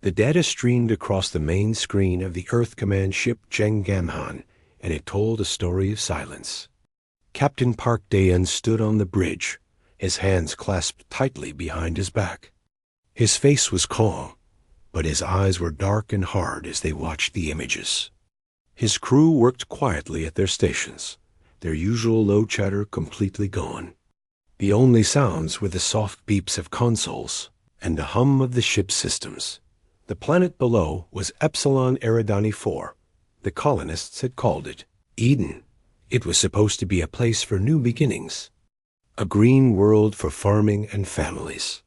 The data streamed across the main screen of the Earth Command ship Jengamhan, and it told a story of silence. Captain Park Dayan stood on the bridge, his hands clasped tightly behind his back. His face was calm, but his eyes were dark and hard as they watched the images. His crew worked quietly at their stations, their usual low chatter completely gone. The only sounds were the soft beeps of consoles and the hum of the ship's systems. The planet below was Epsilon Eridani 4. The colonists had called it Eden. It was supposed to be a place for new beginnings, a green world for farming and families.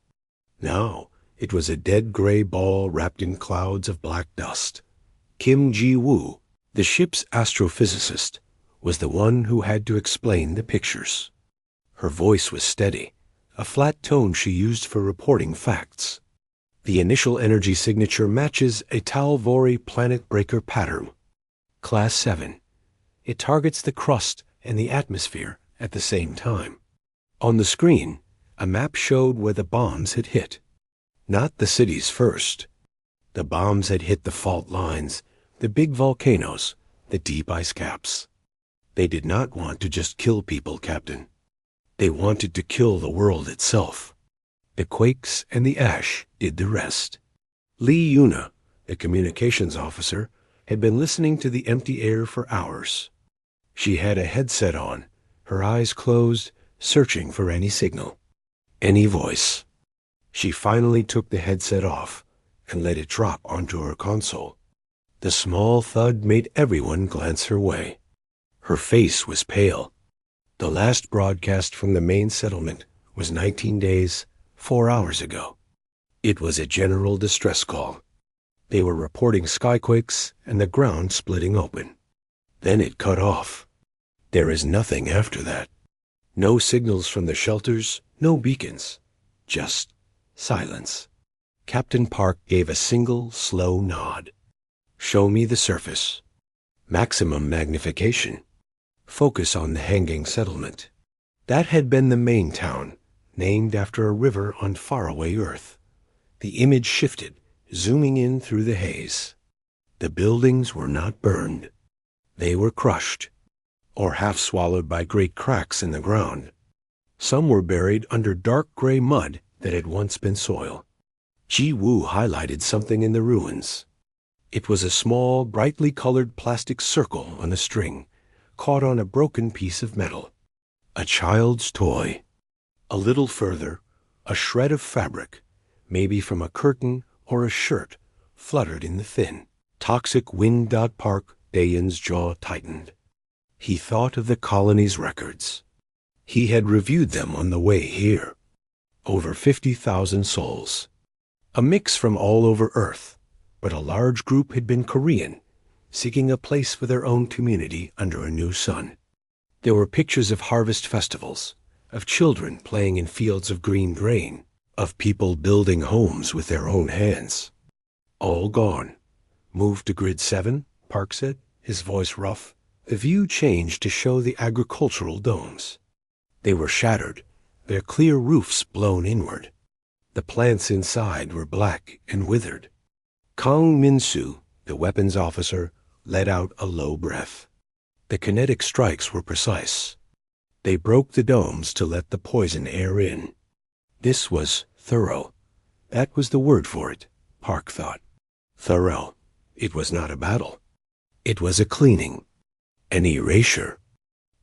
Now it was a dead gray ball wrapped in clouds of black dust. Kim Ji-woo, the ship's astrophysicist, was the one who had to explain the pictures. Her voice was steady, a flat tone she used for reporting facts. The initial energy signature matches a Talvori planet breaker pattern. Class 7. It targets the crust and the atmosphere at the same time. On the screen, a map showed where the bombs had hit. Not the cities first. The bombs had hit the fault lines, the big volcanoes, the deep ice caps. They did not want to just kill people, Captain. They wanted to kill the world itself. The quakes and the ash did the rest. Lee Yuna, the communications officer, had been listening to the empty air for hours. She had a headset on, her eyes closed, searching for any signal, any voice. She finally took the headset off and let it drop onto her console. The small thud made everyone glance her way. Her face was pale. The last broadcast from the main settlement was 19 days, 4 hours ago. It was a general distress call. They were reporting skyquakes and the ground splitting open. Then it cut off. There is nothing after that. No signals from the shelters, no beacons. Just silence. Captain Park gave a single, slow nod. Show me the surface. Maximum magnification. Focus on the hanging settlement. That had been the main town, named after a river on faraway Earth. The image shifted, zooming in through the haze. The buildings were not burned. They were crushed, or half swallowed by great cracks in the ground. Some were buried under dark gray mud that had once been soil. Ji-woo highlighted something in the ruins. It was a small, brightly colored plastic circle on a string, caught on a broken piece of metal. A child's toy. A little further, a shred of fabric, maybe from a curtain or a shirt, fluttered in the thin, toxic wind. Park Dayan's jaw tightened. He thought of the colony's records. He had reviewed them on the way here. Over 50,000 souls. A mix from all over Earth, but a large group had been Korean, seeking a place for their own community under a new sun. There were pictures of harvest festivals, of children playing in fields of green grain, of people building homes with their own hands. All gone. Moved to Grid 7, Park said, his voice rough. The view changed to show the agricultural domes. They were shattered, their clear roofs blown inward. The plants inside were black and withered. Kang Min-soo, the weapons officer, let out a low breath. The kinetic strikes were precise. They broke the domes to let the poison air in. This was thorough. That was the word for it, Park thought. Thorough. It was not a battle. It was a cleaning, an erasure.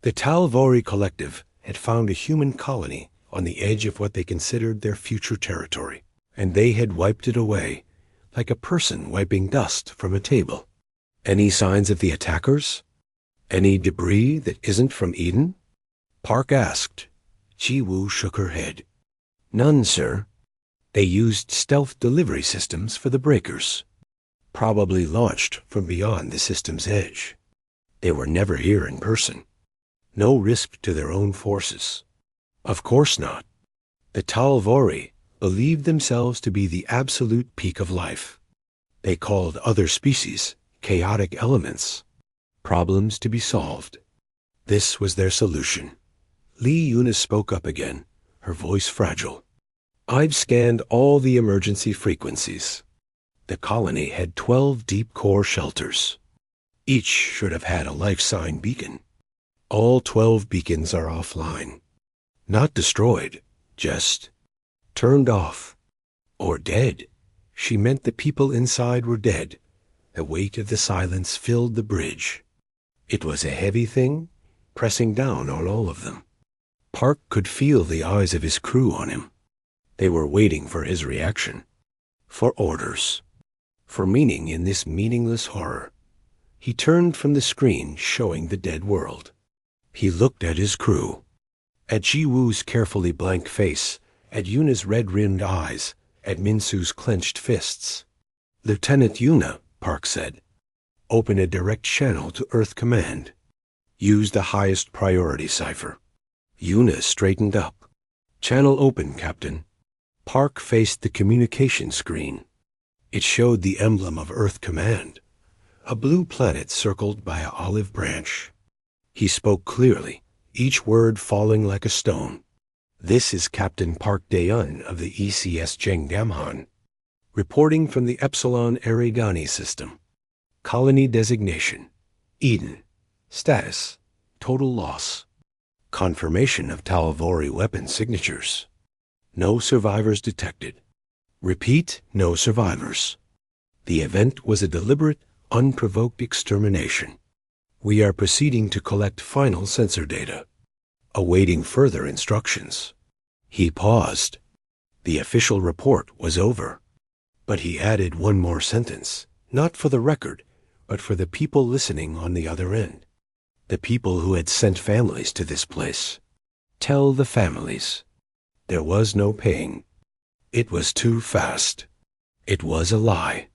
The Talvori Collective had found a human colony on the edge of what they considered their future territory, and they had wiped it away, like a person wiping dust from a table. Any signs of the attackers? Any debris that isn't from Eden? Park asked. Ji-woo shook her head. None, sir. They used stealth delivery systems for the breakers, probably launched from beyond the system's edge. They were never here in person. No risk to their own forces. Of course not. The Talvori believed themselves to be the absolute peak of life. They called other species chaotic elements, problems to be solved. This was their solution. Lee Yuna spoke up again, her voice fragile. I've scanned all the emergency frequencies. The colony had 12 deep core shelters. Each should have had a life sign beacon. All 12 beacons are offline. Not destroyed, just turned off. Or dead. She meant the people inside were dead. The weight of the silence filled the bridge. It was a heavy thing, pressing down on all of them. Park could feel the eyes of his crew on him. They were waiting for his reaction. For orders. For meaning in this meaningless horror. He turned from the screen showing the dead world. He looked at his crew. At Ji-woo's carefully blank face, at Yuna's red-rimmed eyes, at Minsu's clenched fists. "Lieutenant Yuna," Park said, "open a direct channel to Earth Command. Use the highest priority cipher." Yuna straightened up. "Channel open, Captain." Park faced the communication screen. It showed the emblem of Earth Command, a blue planet circled by an olive branch. He spoke clearly, each word falling like a stone. "This is Captain Park Daeun of the ECS Jenggamhan, reporting from the Epsilon Erigani system. Colony designation, Eden. Status, total loss. Confirmation of Talvori weapon signatures. No survivors detected. Repeat, no survivors. The event was a deliberate, unprovoked extermination. We are proceeding to collect final sensor data, awaiting further instructions." He paused. The official report was over. But he added one more sentence, not for the record, but for the people listening on the other end. The people who had sent families to this place. Tell the families. There was no paying. It was too fast. It was a lie.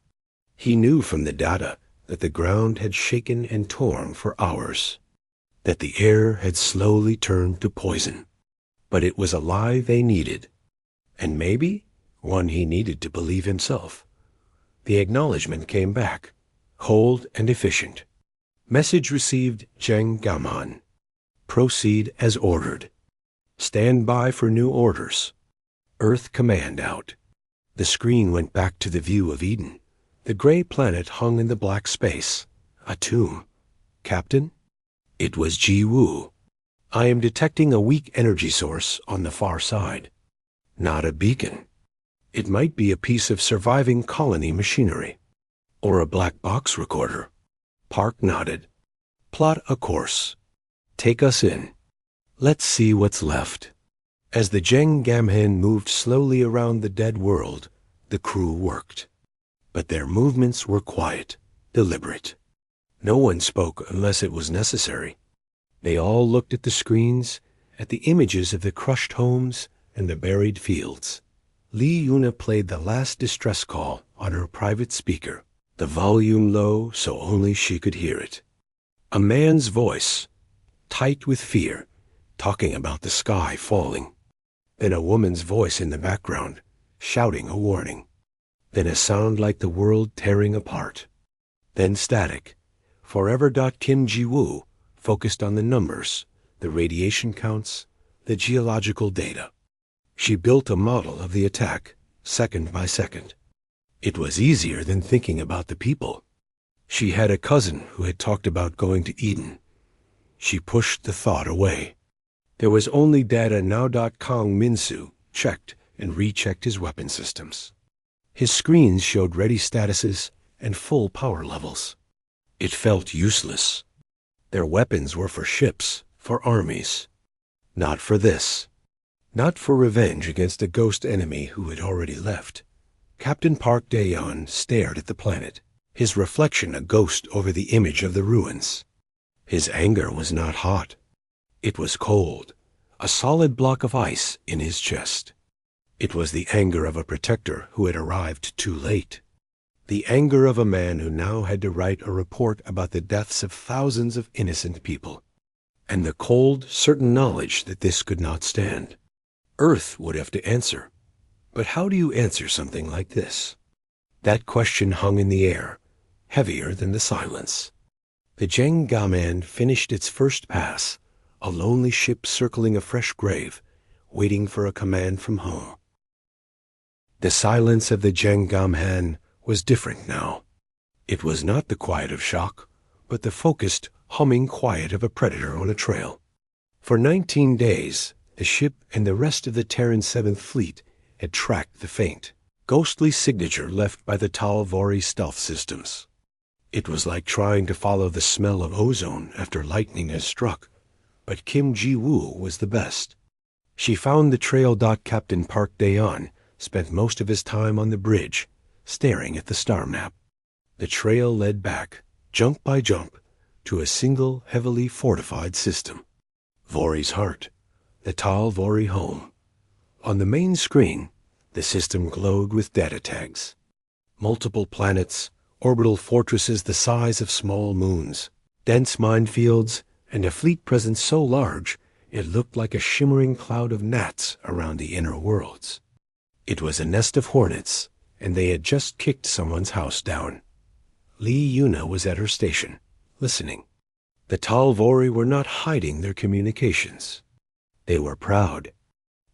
He knew from the data that the ground had shaken and torn for hours, that the air had slowly turned to poison. But it was a lie they needed, and maybe one he needed to believe himself. The acknowledgement came back, cold and efficient. Message received, Jenggamhan. Proceed as ordered. Stand by for new orders. Earth Command out. The screen went back to the view of Eden. The gray planet hung in the black space. A tomb. "Captain?" It was Ji-woo. "I am detecting a weak energy source on the far side." Not a beacon. It might be a piece of surviving colony machinery. Or a black box recorder. Park nodded. "Plot a course. Take us in. Let's see what's left." As the Jenggamhan moved slowly around the dead world, the crew worked. But their movements were quiet, deliberate. No one spoke unless it was necessary. They all looked at the screens, at the images of the crushed homes and the buried fields. Lee Yuna played the last distress call on her private speaker, the volume low so only she could hear it. A man's voice, tight with fear, talking about the sky falling. Then a woman's voice in the background, shouting a warning. Then a sound like the world tearing apart. Then static. Forever. Kim Ji-woo focused on the numbers, the radiation counts, the geological data. She built a model of the attack, second by second. It was easier than thinking about the people. She had a cousin who had talked about going to Eden. She pushed the thought away. There was only data now. Kong Minsu checked and rechecked his weapon systems. His screens showed ready statuses and full power levels. It felt useless. Their weapons were for ships, for armies. Not for this. Not for revenge against a ghost enemy who had already left. Captain Park Daeun stared at the planet, his reflection a ghost over the image of the ruins. His anger was not hot. It was cold, a solid block of ice in his chest. It was the anger of a protector who had arrived too late. The anger of a man who now had to write a report about the deaths of thousands of innocent people. And the cold, certain knowledge that this could not stand. Earth would have to answer. But how do you answer something like this? That question hung in the air, heavier than the silence. The Jenggamhan finished its first pass, a lonely ship circling a fresh grave, waiting for a command from home. The silence of the Jenggamhan was different now. It was not the quiet of shock, but the focused, humming quiet of a predator on a trail. For 19 days, the ship and the rest of the Terran 7th Fleet had tracked the faint, ghostly signature left by the Tal Vori stealth systems. It was like trying to follow the smell of ozone after lightning has struck, but Kim Ji-woo was the best. She found the trail. Captain Park Dae-yeon spent most of his time on the bridge, staring at the star map. The trail led back, jump by jump, to a single heavily fortified system. Vori's heart, the Tal Vori home. On the main screen, the system glowed with data tags. Multiple planets, orbital fortresses the size of small moons, dense minefields, and a fleet presence so large it looked like a shimmering cloud of gnats around the inner worlds. It was a nest of hornets, and they had just kicked someone's house down. Lee Yuna was at her station, listening. The Tal Vori were not hiding their communications. They were proud.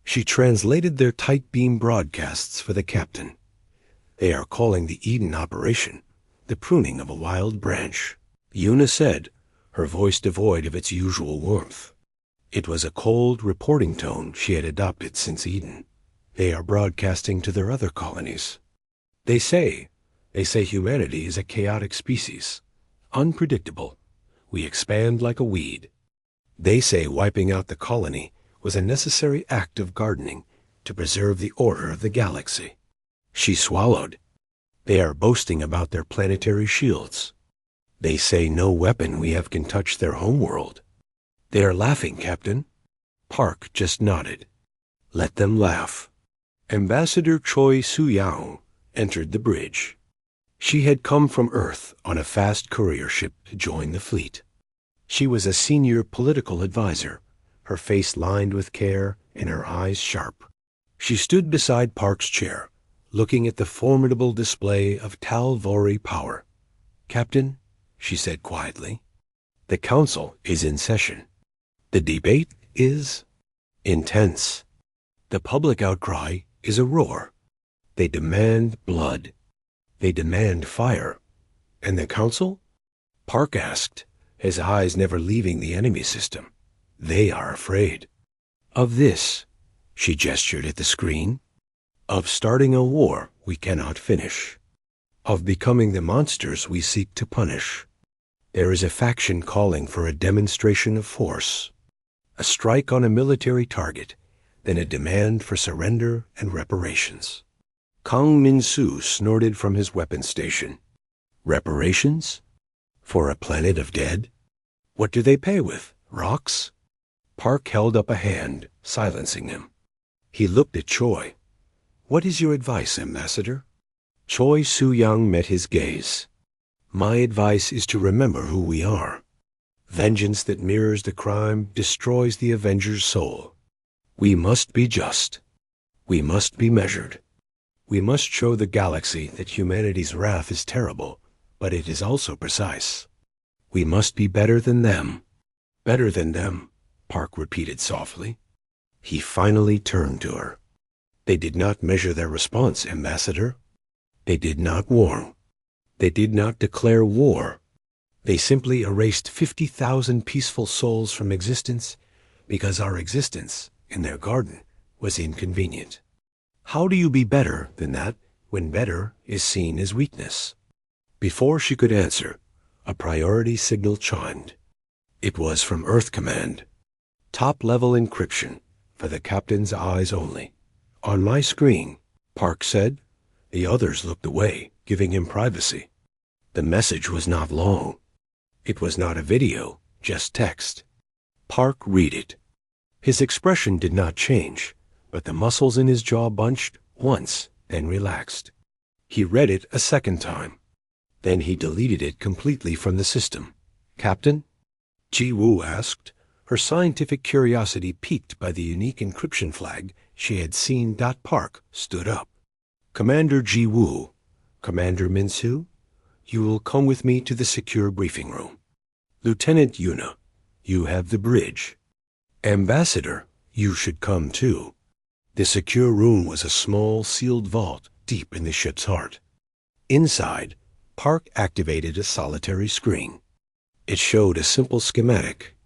She translated their tight beam broadcasts for the captain. They are calling the Eden operation the pruning of a wild branch, Yuna said, her voice devoid of its usual warmth. It was a cold reporting tone she had adopted since Eden. They are broadcasting to their other colonies. They say humanity is a chaotic species, unpredictable. We expand like a weed. They say wiping out the colony was a necessary act of gardening to preserve the order of the galaxy. She swallowed. They are boasting about their planetary shields. They say no weapon we have can touch their homeworld. They are laughing, Captain. Park just nodded. Let them laugh. Ambassador Choi Soo-young entered the bridge. She had come from Earth on a fast courier ship to join the fleet. She was a senior political advisor, her face lined with care and her eyes sharp. She stood beside Park's chair, looking at the formidable display of Tal Vori power. Captain, she said quietly, the council is in session. The debate is intense. The public outcry is a roar. They demand blood. They demand fire. And the council? Park asked, his eyes never leaving the enemy system. They are afraid. Of this, she gestured at the screen, of starting a war we cannot finish, of becoming the monsters we seek to punish. There is a faction calling for a demonstration of force, a strike on a military target, then a demand for surrender and reparations. Kang Min-soo snorted from his weapons station. Reparations? For a planet of dead? What do they pay with? Rocks? Park held up a hand, silencing him. He looked at Choi. What is your advice, Ambassador? Choi Soo-young met his gaze. My advice is to remember who we are. Vengeance that mirrors the crime destroys the avenger's soul. We must be just. We must be measured. We must show the galaxy that humanity's wrath is terrible, but it is also precise. We must be better than them. Better than them, Park repeated softly. He finally turned to her. They did not measure their response, Ambassador. They did not warn. They did not declare war. They simply erased 50,000 peaceful souls from existence because our existence in their garden was inconvenient. How do you be better than that when better is seen as weakness? Before she could answer, a priority signal chimed. It was from Earth Command. Top-level encryption for the captain's eyes only. On my screen, Park said. The others looked away, giving him privacy. The message was not long. It was not a video, just text. Park read it. His expression did not change, but the muscles in his jaw bunched once, then relaxed. He read it a second time. Then he deleted it completely from the system. Captain? Ji-woo asked, her scientific curiosity piqued by the unique encryption flag she had seen. Park stood up. Commander Ji-woo, Commander Min-soo, you will come with me to the secure briefing room. Lieutenant Yuna, you have the bridge. Ambassador, you should come too. The secure room was a small, sealed vault deep in the ship's heart. Inside, Park activated a solitary screen. It showed a simple schematic.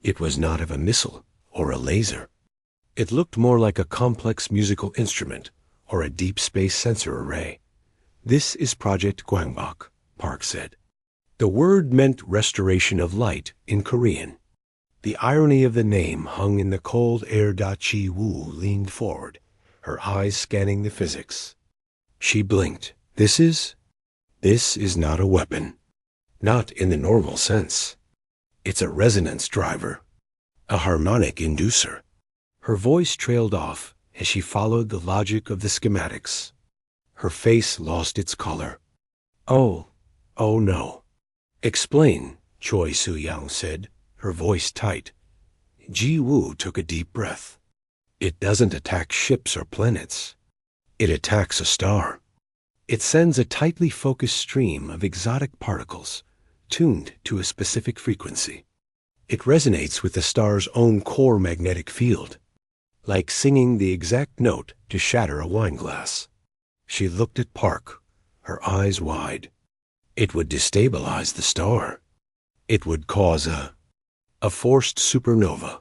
It was not of a missile or a laser. It looked more like a complex musical instrument or a deep space sensor array. "This is Project Gwangbok," Park said. The word meant restoration of light in Korean. The irony of the name hung in the cold air. Chi Wu leaned forward, her eyes scanning the physics. She blinked. This is not a weapon. Not in the normal sense. It's a resonance driver. A harmonic inducer." Her voice trailed off as she followed the logic of the schematics. Her face lost its color. Oh no. "Explain," Choi Soo-young said, her voice tight. Ji Woo took a deep breath. "It doesn't attack ships or planets. It attacks a star. It sends a tightly focused stream of exotic particles, tuned to a specific frequency. It resonates with the star's own core magnetic field, like singing the exact note to shatter a wine glass." She looked at Park, her eyes wide. "It would destabilize the star. It would cause a forced supernova."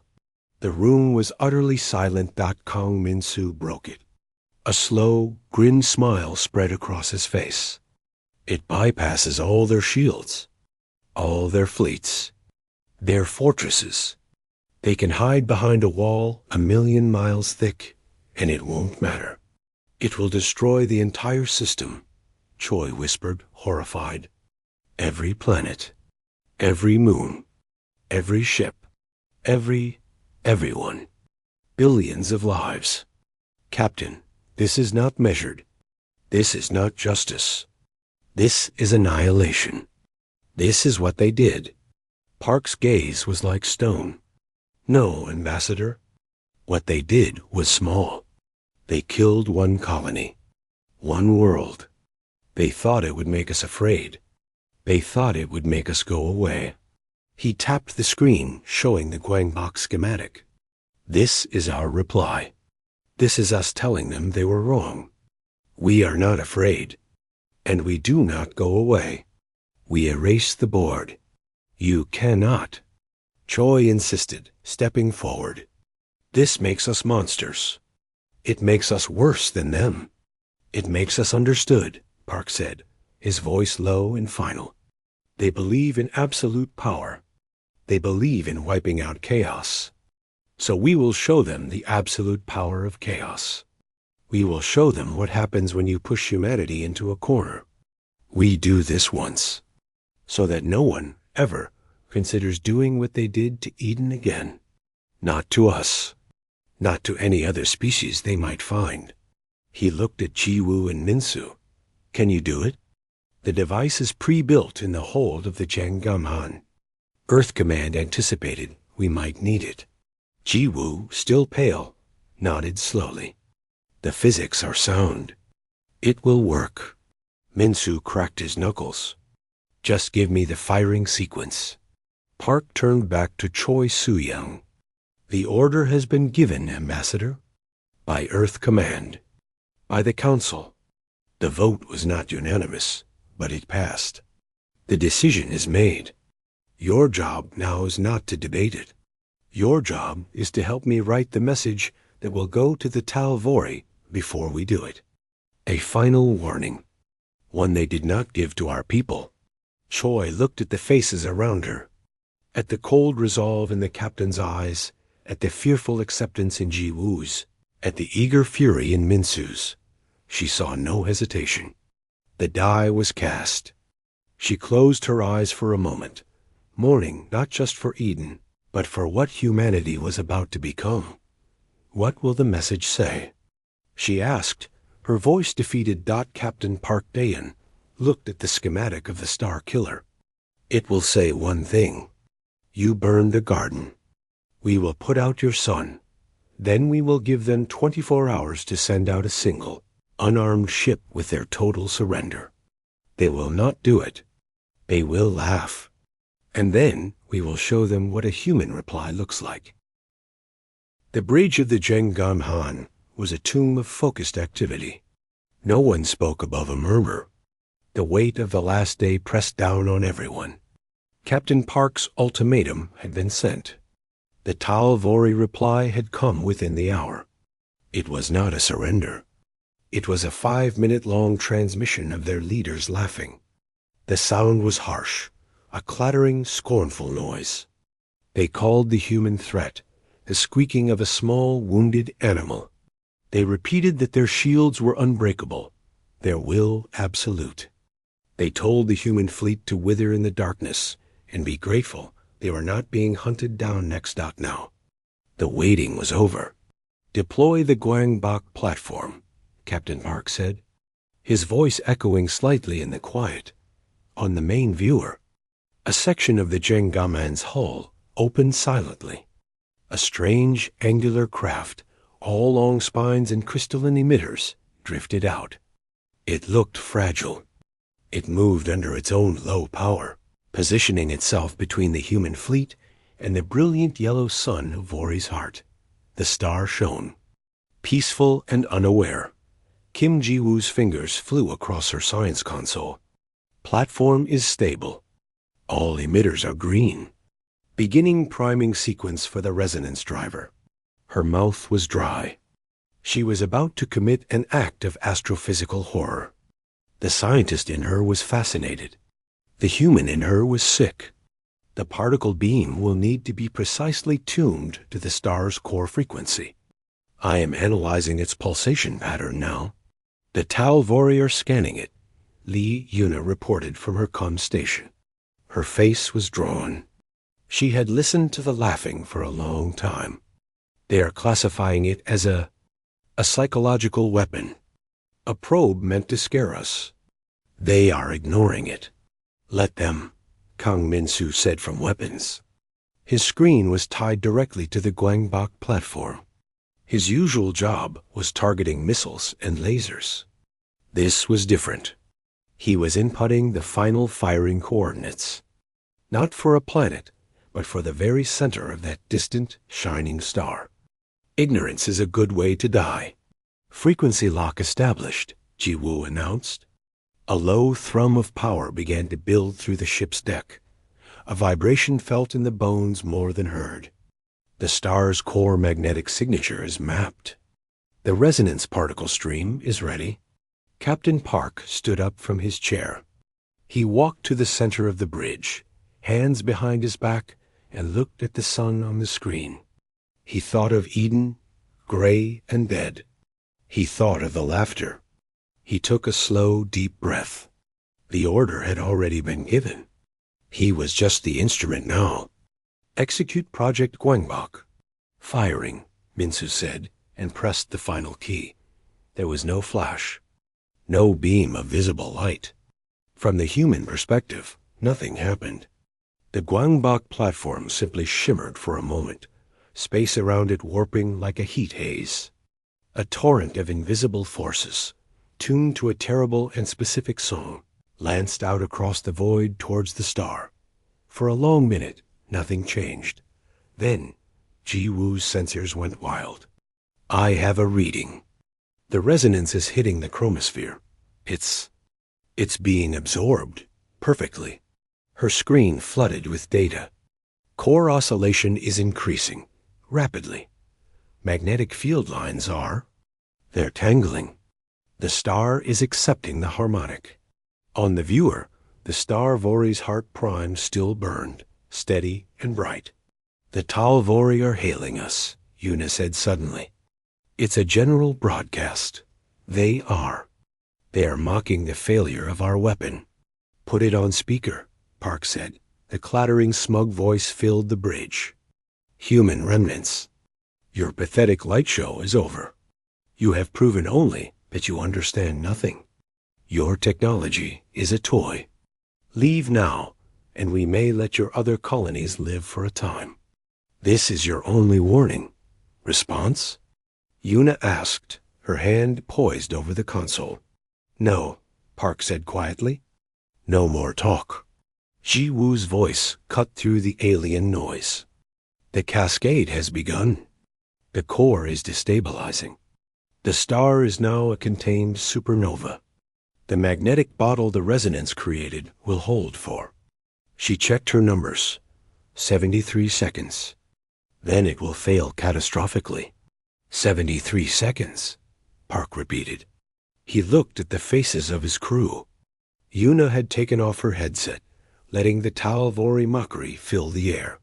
The room was utterly silent. Kang Min-soo broke it. A slow, grin smile spread across his face. "It bypasses all their shields, all their fleets, their fortresses. They can hide behind a wall 1,000,000 miles thick, and it won't matter. It will destroy the entire system," Choi whispered, horrified. "Every planet, every moon, every ship, everyone. Billions of lives. Captain, this is not measured. This is not justice. This is annihilation. This is what they did." Park's gaze was like stone. "No, Ambassador. What they did was small. They killed one colony, one world. They thought it would make us afraid. They thought it would make us go away." He tapped the screen, showing the Gwangbok schematic. "This is our reply. This is us telling them they were wrong. We are not afraid. And we do not go away. We erase the board. You cannot." Choi insisted, stepping forward. "This makes us monsters. It makes us worse than them. It makes us understood," Park said, his voice low and final. "They believe in absolute power. They believe in wiping out chaos. So we will show them the absolute power of chaos. We will show them what happens when you push humanity into a corner. We do this once, so that no one ever considers doing what they did to Eden again. Not to us. Not to any other species they might find." He looked at Ji-woo and Min-soo. "Can you do it?" "The device is pre-built in the hold of the Jang-gamhan. Earth Command anticipated we might need it." Ji-woo, still pale, nodded slowly. "The physics are sound. It will work." Min-soo cracked his knuckles. "Just give me the firing sequence." Park turned back to Choi Soo-young. "The order has been given, Ambassador. By Earth Command. By the Council. The vote was not unanimous, but it passed. The decision is made. Your job now is not to debate it. Your job is to help me write the message that will go to the Talvori before we do it. A final warning. One they did not give to our people." Choi looked at the faces around her, at the cold resolve in the captain's eyes, at the fearful acceptance in Ji-woo's, at the eager fury in Min-soo's. She saw no hesitation. The die was cast. She closed her eyes for a moment, mourning not just for Eden, but for what humanity was about to become. What will the message say? She asked. Her voice defeated. Captain Park Daeun looked at the schematic of the Star Killer. "It will say one thing. You burned the garden. We will put out your sun. Then we will give them 24 hours to send out a single, unarmed ship with their total surrender. They will not do it. They will laugh. And then we will show them what a human reply looks like." The bridge of the Jang-gamhan was a tomb of focused activity. No one spoke above a murmur. The weight of the last day pressed down on everyone. Captain Park's ultimatum had been sent. The Tal Vori reply had come within the hour. It was not a surrender. It was a 5-minute-long transmission of their leaders laughing. The sound was harsh, a clattering, scornful noise. They called the human threat the squeaking of a small, wounded animal. They repeated that their shields were unbreakable, their will absolute. They told the human fleet to wither in the darkness and be grateful they were not being hunted down next dot now. The waiting was over. "Deploy the Guangbok platform," Captain Park said, his voice echoing slightly in the quiet. On the main viewer, a section of the Jengaman's hull opened silently. A strange, angular craft, all long spines and crystalline emitters, drifted out. It looked fragile. It moved under its own low power, positioning itself between the human fleet and the brilliant yellow sun of Vori's heart. The star shone. Peaceful and unaware, Kim Ji-woo's fingers flew across her science console. Platform is stable. All emitters are green. Beginning priming sequence for the resonance driver. Her mouth was dry. She was about to commit an act of astrophysical horror. The scientist in her was fascinated. The human in her was sick. The particle beam will need to be precisely tuned to the star's core frequency. I am analyzing its pulsation pattern now. The Tal Vori are scanning it, Lee Yuna reported from her comm station. Her face was drawn. She had listened to the laughing for a long time. They are classifying it as a psychological weapon, a probe meant to scare us. They are ignoring it. Let them, Kang Min-soo said from weapons. His screen was tied directly to the Guangbok platform. His usual job was targeting missiles and lasers. This was different. He was inputting the final firing coordinates. Not for a planet, but for the very center of that distant, shining star. Ignorance is a good way to die. Frequency lock established, Ji-woo announced. A low thrum of power began to build through the ship's deck. A vibration felt in the bones more than heard. The star's core magnetic signature is mapped. The resonance particle stream is ready. Captain Park stood up from his chair. He walked to the center of the bridge, hands behind his back, and looked at the sun on the screen. He thought of Eden, gray and dead. He thought of the laughter. He took a slow, deep breath. The order had already been given. He was just the instrument now. Execute Project Guangbok. Firing, Min-soo said, and pressed the final key. There was no flash, no beam of visible light. From the human perspective, nothing happened. The Guangbok platform simply shimmered for a moment, space around it warping like a heat haze. A torrent of invisible forces, tuned to a terrible and specific song, lanced out across the void towards the star. For a long minute, nothing changed. Then, Ji-woo's sensors went wild. I have a reading. The resonance is hitting the chromosphere. It's being absorbed perfectly. Her screen flooded with data. Core oscillation is increasing, rapidly. Magnetic field lines they're tangling. The star is accepting the harmonic. On the viewer, the star Vori's heart prime still burned, steady and bright. The Tal Vori are hailing us, Yuna said suddenly. It's a general broadcast. They are. They are mocking the failure of our weapon. Put it on speaker, Park said. The clattering, smug voice filled the bridge. Human remnants. Your pathetic light show is over. You have proven only that you understand nothing. Your technology is a toy. Leave now, and we may let your other colonies live for a time. This is your only warning. Response? Yuna asked, her hand poised over the console. No, Park said quietly. No more talk. Ji-woo's voice cut through the alien noise. The cascade has begun. The core is destabilizing. The star is now a contained supernova. The magnetic bottle the resonance created will hold for. She checked her numbers. 73 seconds. Then it will fail catastrophically. 73 seconds, Park repeated. He looked at the faces of his crew. Yuna had taken off her headset, letting the Talvori mockery fill the air.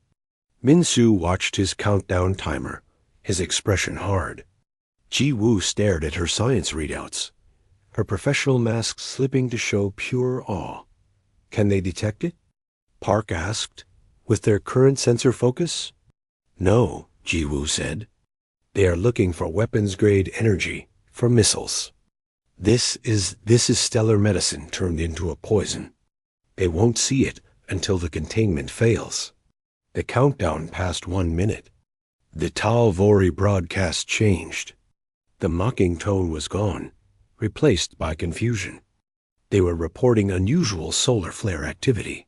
Minsu watched his countdown timer, his expression hard. Ji-woo stared at her science readouts, her professional mask slipping to show pure awe. Can they detect it? Park asked, with their current sensor focus. No, Ji-woo said. They are looking for weapons-grade energy, for missiles. This is stellar medicine turned into a poison. They won't see it until the containment fails. The countdown passed 1 minute. The Talvori broadcast changed. The mocking tone was gone, replaced by confusion. They were reporting unusual solar flare activity.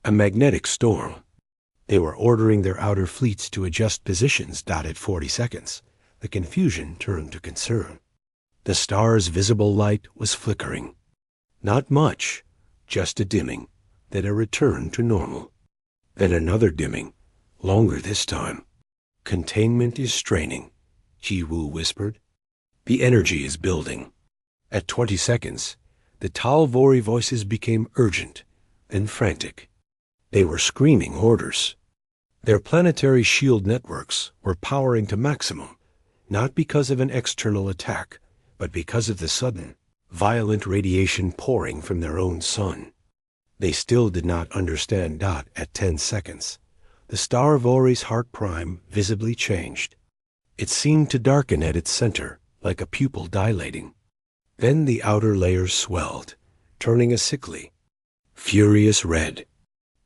A magnetic storm. They were ordering their outer fleets to adjust positions. At 40 seconds, the confusion turned to concern. The star's visible light was flickering. Not much, just a dimming, then a return to normal. Then another dimming, longer this time. Containment is straining, Ji-woo whispered. The energy is building. At 20 seconds, the Talvori voices became urgent, then frantic. They were screaming orders. Their planetary shield networks were powering to maximum, not because of an external attack, but because of the sudden, violent radiation pouring from their own sun. They still did not understand. At 10 seconds, the Starvori's heart prime visibly changed. It seemed to darken at its center, like a pupil dilating. Then the outer layers swelled, turning a sickly, furious red.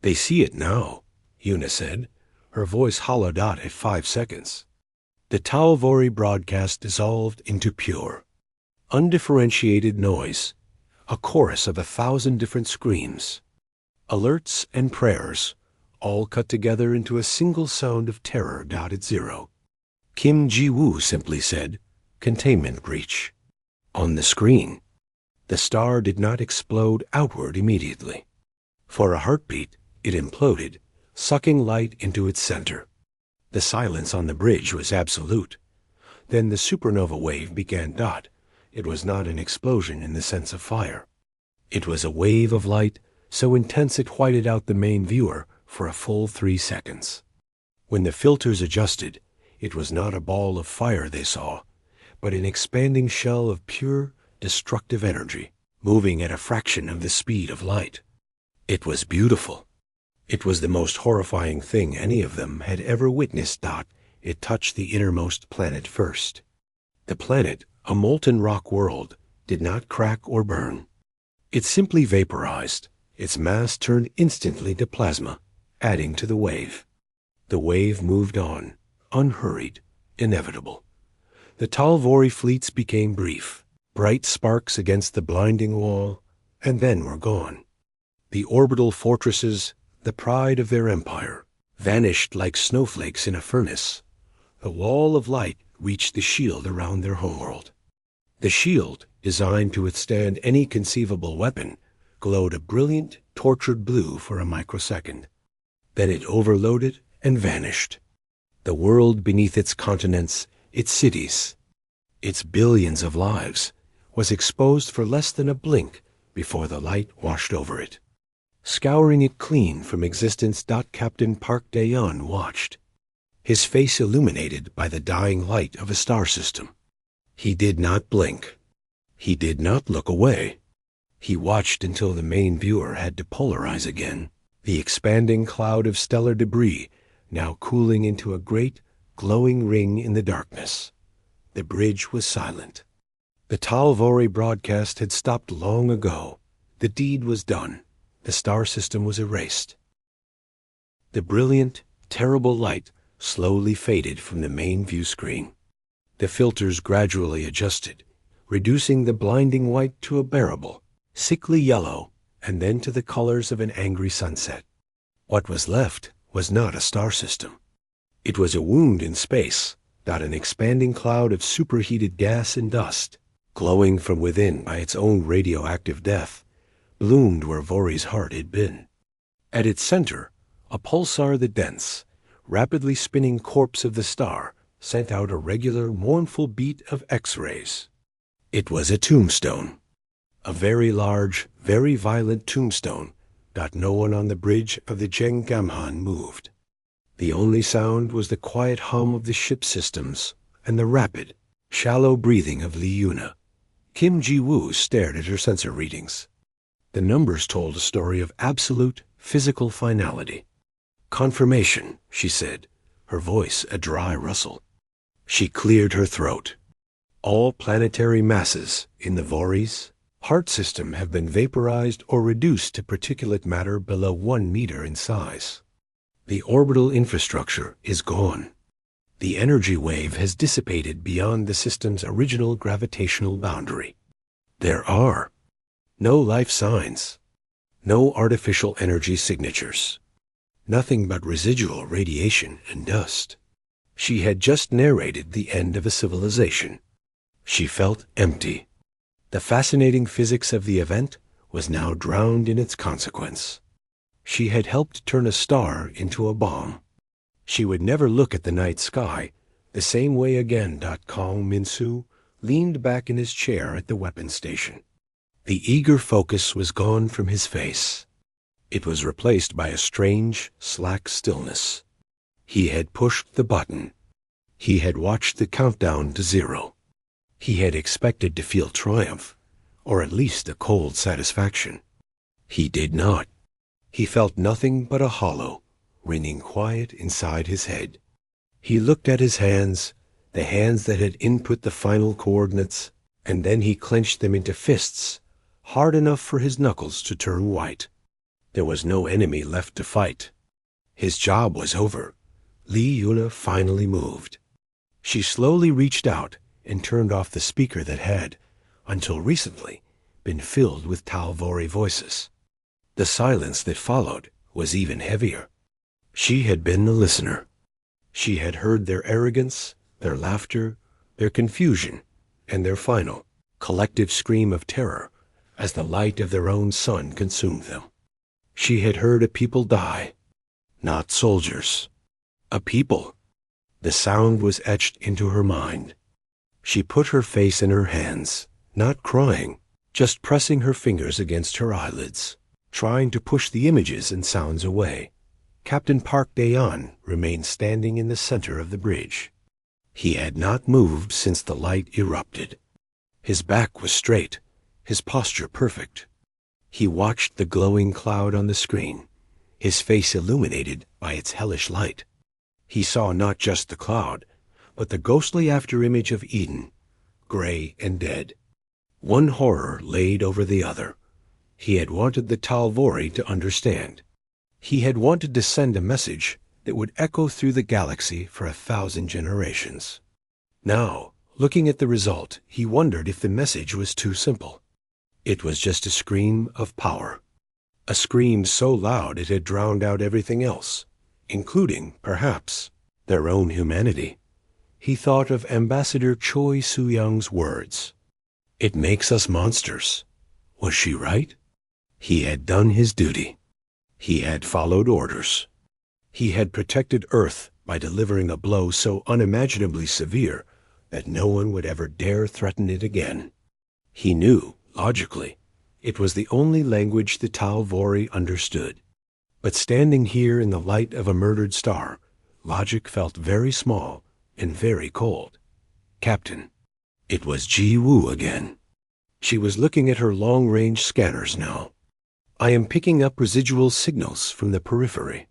They see it now, Yuna said, her voice hollowed out at 5 seconds. The Talvori broadcast dissolved into pure, undifferentiated noise, a chorus of 1,000 different screams. Alerts and prayers, all cut together into a single sound of terror. At 0. Kim Ji-woo simply said, "Containment breach." On the screen, the star did not explode outward immediately. For a heartbeat, it imploded, sucking light into its center. The silence on the bridge was absolute. Then the supernova wave began. It was not an explosion in the sense of fire. It was a wave of light so intense it whited out the main viewer for a full 3 seconds. When the filters adjusted, it was not a ball of fire they saw, but an expanding shell of pure, destructive energy, moving at a fraction of the speed of light. It was beautiful. It was the most horrifying thing any of them had ever witnessed. It touched the innermost planet first. The planet, a molten rock world, did not crack or burn. It simply vaporized. Its mass turned instantly to plasma, adding to the wave. The wave moved on, unhurried, inevitable. The Talvori fleets became brief, bright sparks against the blinding wall, and then were gone. The orbital fortresses, the pride of their empire, vanished like snowflakes in a furnace. The wall of light reached the shield around their homeworld. The shield, designed to withstand any conceivable weapon, glowed a brilliant, tortured blue for a microsecond. Then it overloaded and vanished. The world beneath its continents, its cities, its billions of lives, was exposed for less than a blink before the light washed over it. Scouring it clean from existence. Captain Park Dae-yeon watched, his face illuminated by the dying light of a star system. He did not blink. He did not look away. He watched until the main viewer had to polarize again, the expanding cloud of stellar debris now cooling into a great, glowing ring in the darkness. The bridge was silent. The Talvori broadcast had stopped long ago. The deed was done. The star system was erased. The brilliant, terrible light slowly faded from the main view screen. The filters gradually adjusted, reducing the blinding white to a bearable, sickly yellow, and then to the colors of an angry sunset. What was left was not a star system. It was a wound in space, not an expanding cloud of superheated gas and dust. glowing from within by its own radioactive death, bloomed where Vori's heart had been. At its center, a pulsar the dense, rapidly spinning corpse of the star sent out a regular, mournful beat of X-rays. It was a tombstone. A very large, very violent tombstone that no one on the bridge of the Jengamhan moved. The only sound was the quiet hum of the ship systems and the rapid, shallow breathing of Li Yuna. Kim Ji-woo stared at her sensor readings. The numbers told a story of absolute, physical finality. Confirmation, she said, her voice a dry rustle. She cleared her throat. All planetary masses in the Vori's heart system have been vaporized or reduced to particulate matter below 1 meter in size. The orbital infrastructure is gone. The energy wave has dissipated beyond the system's original gravitational boundary. There are no life signs, no artificial energy signatures, nothing but residual radiation and dust. She had just narrated the end of a civilization. She felt empty. The fascinating physics of the event was now drowned in its consequence. She had helped turn a star into a bomb. She would never look at the night sky the same way again. Kong Min-soo leaned back in his chair at the weapons station. The eager focus was gone from his face. It was replaced by a strange, slack stillness. He had pushed the button. He had watched the countdown to 0. He had expected to feel triumph, or at least a cold satisfaction. He did not. He felt nothing but a hollow, ringing quiet inside his head. He looked at his hands, the hands that had input the final coordinates, and then he clenched them into fists, hard enough for his knuckles to turn white. There was no enemy left to fight. His job was over. Li Yuna finally moved. She slowly reached out and turned off the speaker that had, until recently, been filled with Talvori voices. The silence that followed was even heavier. She had been a listener. She had heard their arrogance, their laughter, their confusion, and their final, collective scream of terror as the light of their own sun consumed them. She had heard a people die, not soldiers. A people. The sound was etched into her mind. She put her face in her hands, not crying, just pressing her fingers against her eyelids, trying to push the images and sounds away. Captain Park Daeon remained standing in the center of the bridge. He had not moved since the light erupted. His back was straight, his posture perfect. He watched the glowing cloud on the screen, his face illuminated by its hellish light. He saw not just the cloud, but the ghostly afterimage of Eden, gray and dead. One horror laid over the other. He had wanted the Talvori to understand. He had wanted to send a message that would echo through the galaxy for 1,000 generations. Now, looking at the result, he wondered if the message was too simple. It was just a scream of power. A scream so loud it had drowned out everything else, including, perhaps, their own humanity. He thought of Ambassador Choi Soo-young's words. "It makes us monsters." Was she right? He had done his duty. He had followed orders. He had protected Earth by delivering a blow so unimaginably severe that no one would ever dare threaten it again. He knew, logically, it was the only language the Talvori understood. But standing here in the light of a murdered star, logic felt very small and very cold. "Captain." It was Ji-woo again. She was looking at her long-range scanners now. "I am picking up residual signals from the periphery."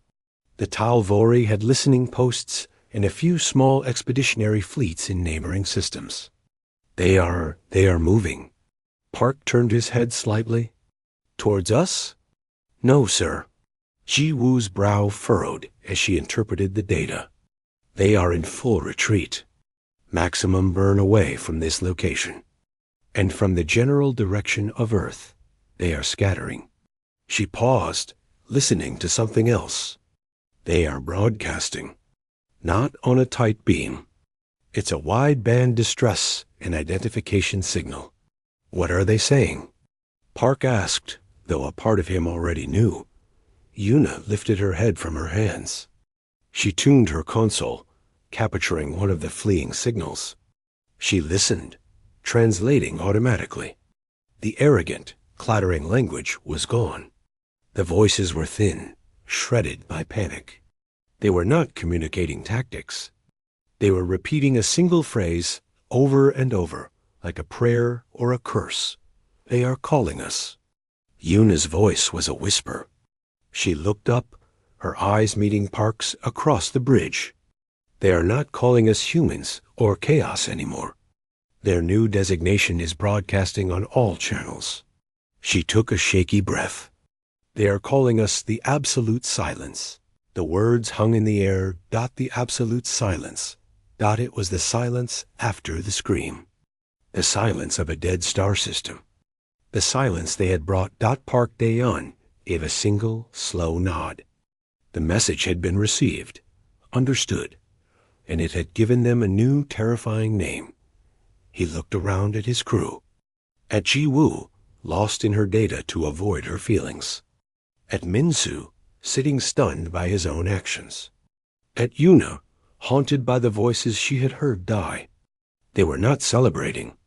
The Talvori had listening posts and a few small expeditionary fleets in neighboring systems. They are moving." Park turned his head slightly. "Towards us?" "No, sir." Ji-woo's brow furrowed as she interpreted the data. "They are in full retreat. Maximum burn away from this location. And from the general direction of Earth, they are scattering." She paused, listening to something else. "They are broadcasting. Not on a tight beam. It's a wide-band distress and identification signal. What are they saying? Park asked, though a part of him already knew. Yuna lifted her head from her hands. She tuned her console, capturing one of the fleeing signals. She listened, translating automatically. The arrogant, clattering language was gone. The voices were thin, shredded by panic. They were not communicating tactics. They were repeating a single phrase over and over, like a prayer or a curse. They are calling us. Yuna's voice was a whisper. She looked up, her eyes meeting Park's across the bridge. They are not calling us humans or chaos anymore. Their new designation is broadcasting on all channels. She took a shaky breath. They are calling us the absolute silence. The words hung in the air. The absolute silence. It was the silence after the scream. The silence of a dead star system. The silence they had brought. Park Daeon gave a single, slow nod. The message had been received, understood, and it had given them a new terrifying name. He looked around at his crew. At Ji-woo, lost in her data to avoid her feelings. At Min-soo, sitting stunned by his own actions. At Yuna, haunted by the voices she had heard die. They were not celebrating.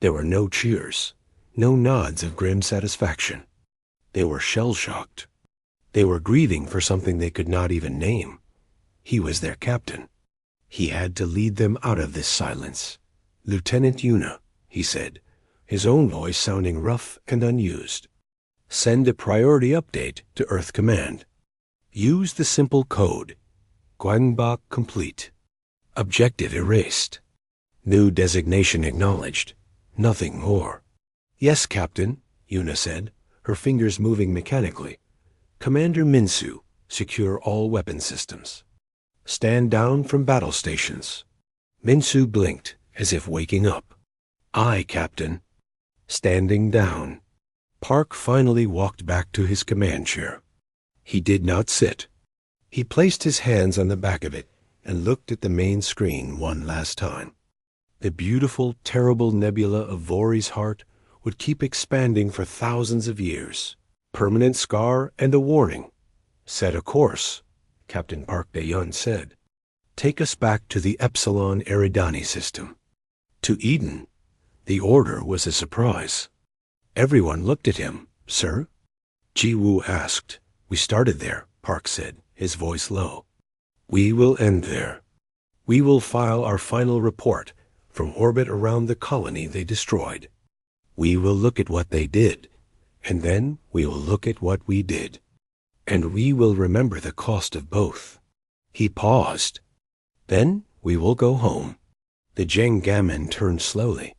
There were no cheers, no nods of grim satisfaction. They were shell-shocked. They were grieving for something they could not even name. He was their captain. He had to lead them out of this silence. "Lieutenant Yuna," he said, his own voice sounding rough and unused. "Send a priority update to Earth Command. Use the simple code. Gwangbok complete. Objective erased. New designation acknowledged. Nothing more." "Yes, Captain," Yuna said, her fingers moving mechanically. "Commander Min-soo, secure all weapon systems. Stand down from battle stations." Min-soo blinked, as if waking up. "Aye, Captain." Standing down. Park finally walked back to his command chair. He did not sit. He placed his hands on the back of it and looked at the main screen one last time. The beautiful, terrible nebula of Vori's heart would keep expanding for thousands of years. Permanent scar and a warning. "Set a course," Captain Park Daeon said. "Take us back to the Epsilon Eridani system." To Eden. The order was a surprise. Everyone looked at him. "Sir?" Ji-woo asked. "We started there," Park said, his voice low. "We will end there. We will file our final report from orbit around the colony they destroyed. We will look at what they did, and then we will look at what we did. And we will remember the cost of both." He paused. "Then we will go home." The Jeng-gammon turned slowly,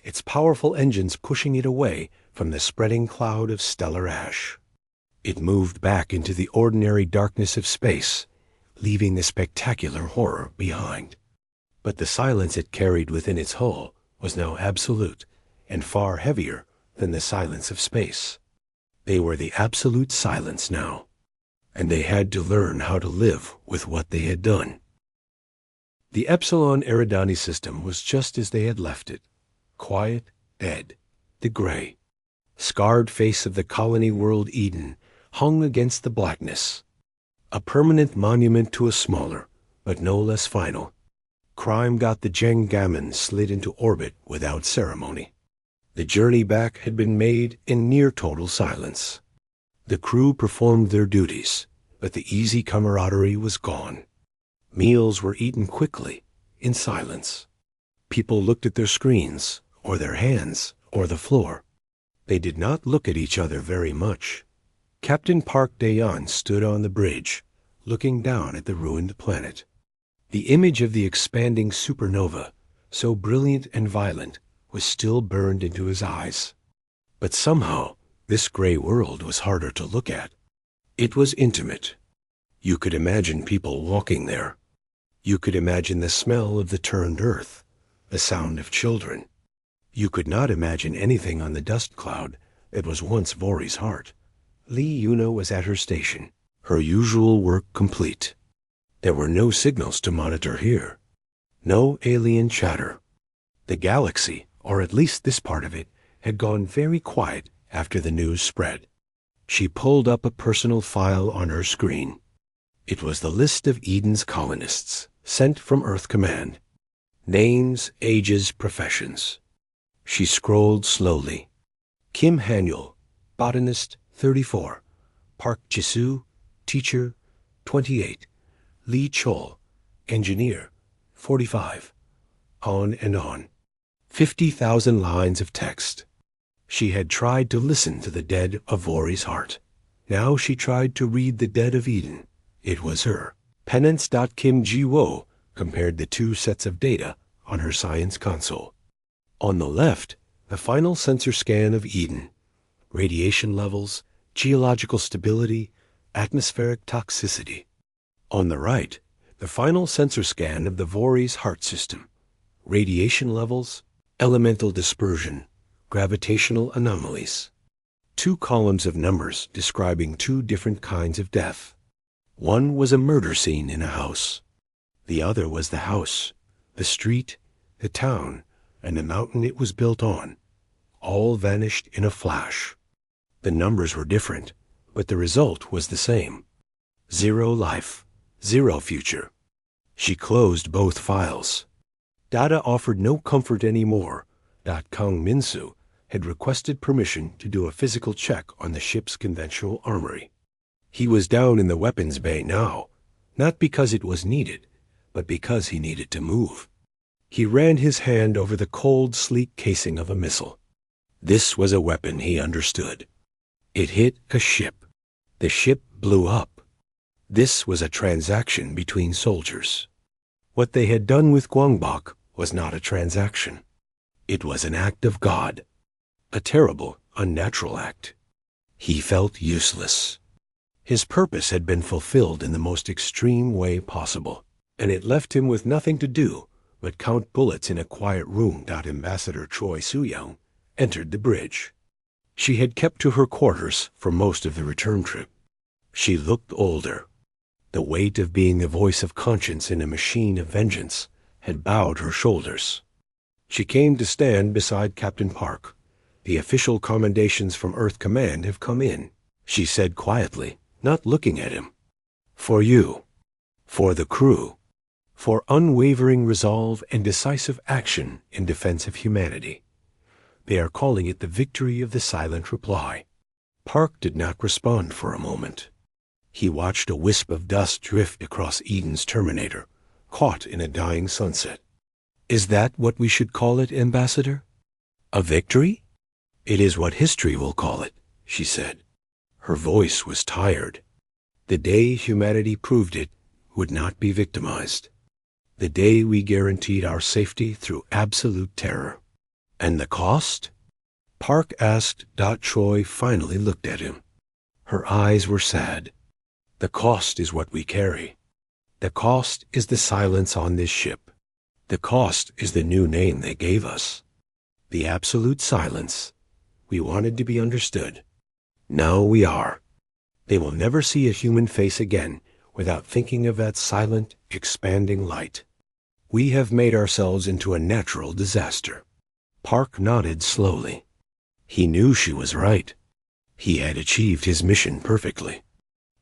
its powerful engines pushing it away from the spreading cloud of stellar ash. It moved back into the ordinary darkness of space, leaving the spectacular horror behind. But the silence it carried within its hull was now absolute and far heavier than the silence of space. They were the absolute silence now, and they had to learn how to live with what they had done. The Epsilon Eridani system was just as they had left it, quiet, dead, the gray. Scarred face of the colony world Eden hung against the blackness, a permanent monument to a smaller, but no less final. Crime got the Jeng-gammon slid into orbit without ceremony. The journey back had been made in near total silence. The crew performed their duties, but the easy camaraderie was gone. Meals were eaten quickly, in silence. People looked at their screens, or their hands, or the floor. They did not look at each other very much. Captain Park Daeon stood on the bridge, looking down at the ruined planet. The image of the expanding supernova, so brilliant and violent, was still burned into his eyes. But somehow, this gray world was harder to look at. It was intimate. You could imagine people walking there. You could imagine the smell of the turned earth, the sound of children. You could not imagine anything on the dust cloud that was once Vori's heart. Lee Yuna was at her station, her usual work complete. There were no signals to monitor here. No alien chatter. The galaxy, or at least this part of it, had gone very quiet after the news spread. She pulled up a personal file on her screen. It was the list of Eden's colonists, sent from Earth Command. Names, ages, professions. She scrolled slowly. Kim Hanyul, botanist, 34. Park Jisoo, teacher, 28. Lee Chol, engineer, 45. On and on. 50,000 lines of text. She had tried to listen to the dead of Vori's heart. Now she tried to read the dead of Eden. It was her. Penance.Kim Ji-wo compared the two sets of data on her science console. On the left, the final sensor scan of Eden. Radiation levels, geological stability, atmospheric toxicity. On the right, the final sensor scan of the Vori's heart system. Radiation levels, elemental dispersion, gravitational anomalies. 2 columns of numbers describing 2 different kinds of death. One was a murder scene in a house. The other was the house, the street, the town, and the mountain it was built on. All vanished in a flash. The numbers were different, but the result was the same. 0 life, 0 future. She closed both files. Data offered no comfort anymore. Kang Min-soo had requested permission to do a physical check on the ship's conventional armory. He was down in the weapons bay now, not because it was needed, but because he needed to move. He ran his hand over the cold, sleek casing of a missile. This was a weapon he understood. It hit a ship. The ship blew up. This was a transaction between soldiers. What they had done with Gwangbok was not a transaction. It was an act of God. A terrible, unnatural act. He felt useless. His purpose had been fulfilled in the most extreme way possible, and it left him with nothing to do but count bullets in a quiet room. Ambassador Choi Soo-young entered the bridge. She had kept to her quarters for most of the return trip. She looked older. The weight of being the voice of conscience in a machine of vengeance had bowed her shoulders. She came to stand beside Captain Park. "The official commendations from Earth Command have come in," she said quietly, not looking at him. "For you. For the crew. For unwavering resolve and decisive action in defense of humanity. They are calling it the victory of the silent reply." Park did not respond for a moment. He watched a wisp of dust drift across Eden's terminator, caught in a dying sunset. "Is that what we should call it, Ambassador? A victory?" "It is what history will call it," she said. Her voice was tired. "The day humanity proved it would not be victimized. The day we guaranteed our safety through absolute terror." "And the cost?" Park asked. Choi finally looked at him. Her eyes were sad. "The cost is what we carry. The cost is the silence on this ship. The cost is the new name they gave us. The absolute silence. We wanted to be understood. Now we are. They will never see a human face again without thinking of that silent, expanding light. We have made ourselves into a natural disaster." Park nodded slowly. He knew she was right. He had achieved his mission perfectly.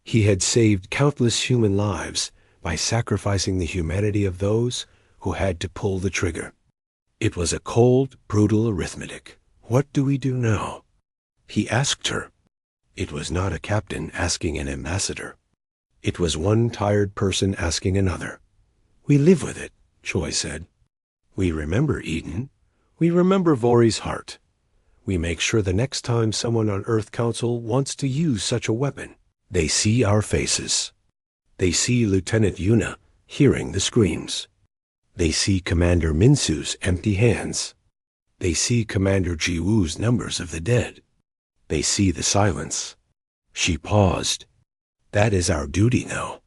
He had saved countless human lives by sacrificing the humanity of those who had to pull the trigger. It was a cold, brutal arithmetic. "What do we do now?" He asked her. It was not a captain asking an ambassador. It was one tired person asking another. "We live with it," Choi said. "We remember Eden. We remember Vori's heart. We make sure the next time someone on Earth Council wants to use such a weapon, they see our faces. They see Lieutenant Yuna hearing the screams. They see Commander Min-soo's empty hands. They see Commander Ji-woo's numbers of the dead. They see the silence." She paused. "That is our duty now,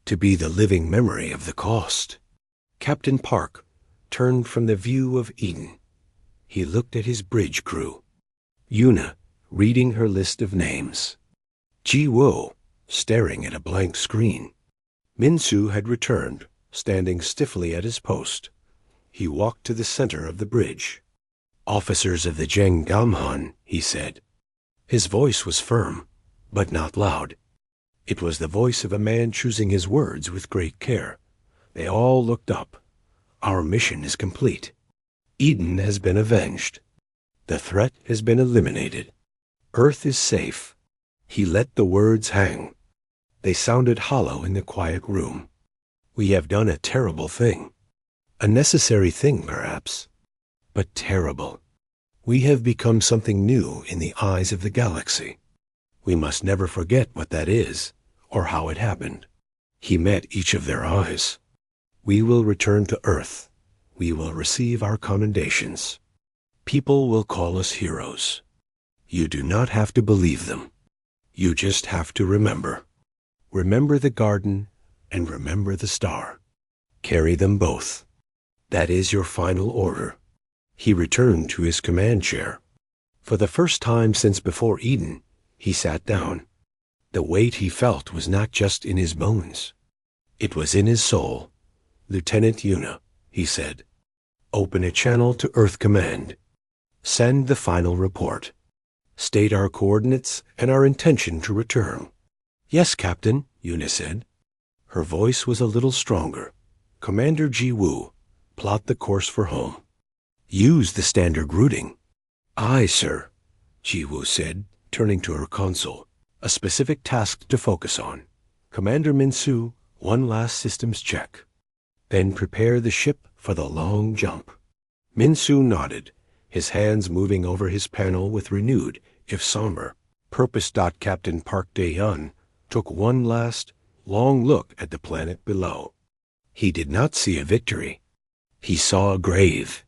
to be the living memory of the cost." Captain Park turned from the view of Eden. He looked at his bridge crew. Yuna, reading her list of names. Ji-woo, staring at a blank screen. Min-soo had returned, standing stiffly at his post. He walked to the center of the bridge. Officers of the Zheng Gamhan, he said. His voice was firm, but not loud. It was the voice of a man choosing his words with great care. They all looked up. Our mission is complete. Eden has been avenged. The threat has been eliminated. Earth is safe. He let the words hang. They sounded hollow in the quiet room. We have done a terrible thing. A necessary thing, perhaps, but terrible. We have become something new in the eyes of the galaxy. We must never forget what that is, or how it happened. He met each of their eyes. We will return to Earth. We will receive our commendations. People will call us heroes. You do not have to believe them. You just have to remember. Remember the garden and remember the star. Carry them both. That is your final order. He returned to his command chair. For the first time since before Eden, he sat down. The weight he felt was not just in his bones. It was in his soul. Lieutenant Yuna, he said, open a channel to Earth Command. Send the final report. State our coordinates and our intention to return. Yes, Captain, Yuna said. Her voice was a little stronger. Commander Ji-Woo, plot the course for home. Use the standard routing. Aye, sir, Ji-Woo said, turning to her console. A specific task to focus on. Commander Min-Soo, one last systems check. Then prepare the ship for the long jump. Min-Soo nodded, his hands moving over his panel with renewed, if somber, purpose. Captain Park Dae-Hyun took one last, long look at the planet below. He did not see a victory. He saw a grave.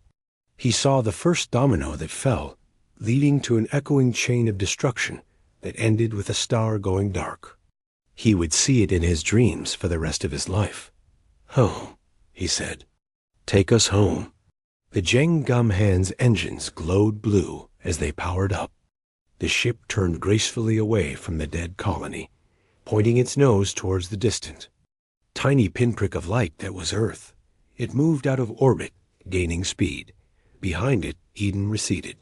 He saw the first domino that fell, leading to an echoing chain of destruction that ended with a star going dark. He would see it in his dreams for the rest of his life. Home, he said. Take us home. The Zheng Gamhan's engines glowed blue as they powered up. The ship turned gracefully away from the dead colony, pointing its nose towards the distant, tiny pinprick of light that was Earth. It moved out of orbit, gaining speed. Behind it, Eden receded.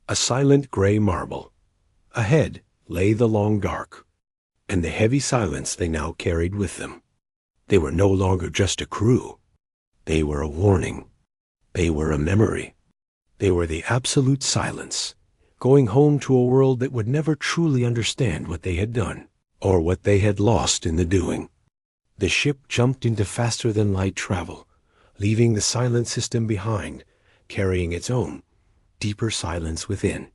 A silent gray marble. Ahead lay the long dark, and the heavy silence they now carried with them. They were no longer just a crew. They were a warning. They were a memory. They were the absolute silence, going home to a world that would never truly understand what they had done, or what they had lost in the doing. The ship jumped into faster-than-light travel, leaving the silent system behind, carrying its own, deeper silence within.